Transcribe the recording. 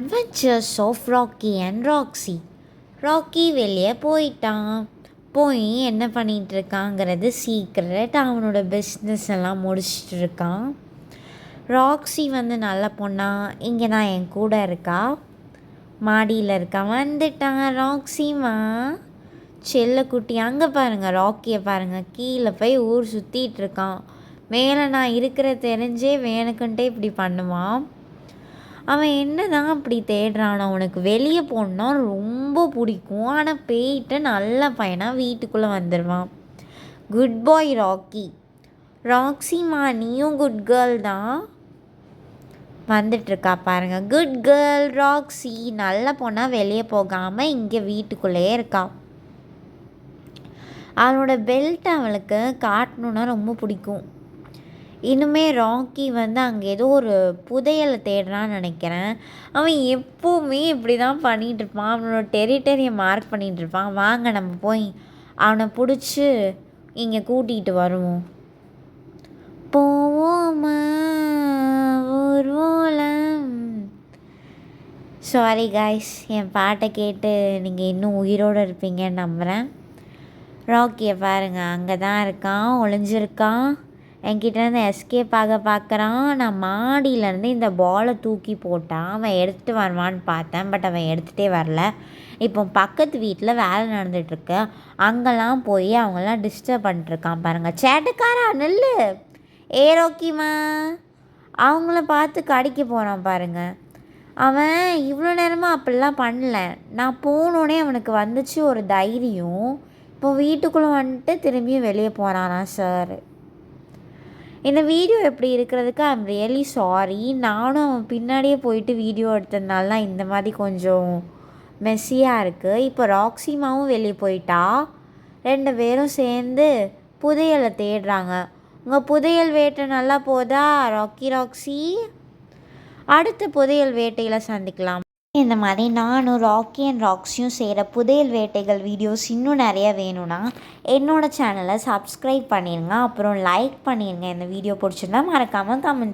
Adventures of Rocky and Roxy. Rocky வெளியே போயிட்டான். போய் என்ன பண்ணிகிட்டு இருக்காங்கிறது சீக்ரெட். அவனோட பிஸ்னஸ் எல்லாம் முடிச்சுட்டு இருக்கான். ராக்ஸி நல்ல பொண்ணா இங்கே தான் என் கூட இருக்கா, மாடியில் இருக்கா. வந்துட்டான் ராக்ஸிமா, செல்லக்குட்டி. அங்கே பாருங்கள், ராக்கியை பாருங்கள், கீழே போய் ஊர் சுற்றிட்டு இருக்கான். மேலே நான் இருக்கிற தெரிஞ்சே வேணுக்குன்ட்டே இப்படி பண்ணுவான். அவன் என்ன தான் அப்படி தேடுறான். அவனுக்கு வெளியே போகணுன்னா ரொம்ப பிடிக்கும். ஆனால் போயிட்டு நல்ல பையனாக வீட்டுக்குள்ளே வந்துடுவான். குட் பாய் ராக்கி. ராக்ஸிமா, நீயும் குட் கேர்ள் தான். வந்துட்டுருக்கா பாருங்கள், குட் கேர்ள் ராக்ஸி. நல்ல பொண்ணாக வெளியே போகாமல் இங்கே வீட்டுக்குள்ளேயே இருக்கா. அவனோட பெல்ட் அவளுக்கு காட்டணுன்னா ரொம்ப பிடிக்கும். இன்னுமே ராக்கி அங்கே ஏதோ ஒரு புதையலை தேடுறான்னு நினைக்கிறேன். அவன் எப்போவுமே இப்படி தான் பண்ணிகிட்ருப்பான். அவனோட டெரிட்டரியை மார்க் பண்ணிகிட்ருப்பான். வாங்க நம்ம போய் அவனை பிடிச்சி இங்கே கூட்டிகிட்டு வருவோம். போவோமா ஊர்வலம். சாரி காய்ஸ், என் பாட்டை கேட்டு நீங்கள் இன்னும் உயிரோடு இருப்பீங்கன்னு நம்புகிறேன். ராக்கியை பாருங்கள், அங்கே தான் இருக்கான், ஒளிஞ்சிருக்கான். என்கிட்டேருந்து எஸ்கேப் ஆக பார்க்குறான். நான் மாடியிலேருந்து இந்த பாலை தூக்கி போட்டான். அவன் எடுத்துகிட்டு வருவான்னு பார்த்தேன், பட் அவன் எடுத்துகிட்டே வரல. இப்போ பக்கத்து வீட்டில் வேலை நடந்துகிட்ருக்கு. அங்கெல்லாம் போய் அவங்கெல்லாம் டிஸ்டர்ப் பண்ணிட்டுருக்கான் பாருங்கள். சேட்டுக்காரா நெல்லு, ரோக்கிமா. அவங்கள பார்த்து கடிக்க போகிறான் பாருங்கள். அவன் இவ்வளோ நேரமாக அப்படிலாம் பண்ணல. நான் போனோடனே அவனுக்கு வந்துச்சு ஒரு தைரியம். இப்போ வீட்டுக்குள்ளே வந்துட்டு திரும்பியும் வெளியே போகிறானா சார். இந்த வீடியோ எப்படி இருக்கிறதுக்கு ஐம் ரியலி சாரி. நானும் அவன் பின்னாடியே போயிட்டு வீடியோ எடுத்ததுனால தான் இந்த மாதிரி கொஞ்சம் மெஸ்ஸியாக இருக்குது. இப்போ ராக்ஸிமாவும் வெளியே போயிட்டா. 2 பேரும் சேர்ந்து புதையலை தேடுறாங்க. உங்கள் புதையல் வேட்டை நல்லா போதா ராக்ஸி? அடுத்த புதையல் வேட்டையில் சந்திக்கலாம். இந்த மாதிரி நானும் ராக்கி அண்ட் ராக்ஸியும் செய்கிற புதையல் வேட்டைகள் வீடியோஸ் இன்னும் நிறைய வேணும்னா என்னோடய சேனலை சப்ஸ்கிரைப் பண்ணிடுங்க. அப்புறம் லைக் பண்ணிடுங்க. இந்த வீடியோ பிடிச்சிருந்தா மறக்காமல் கமெண்ட்ஸ்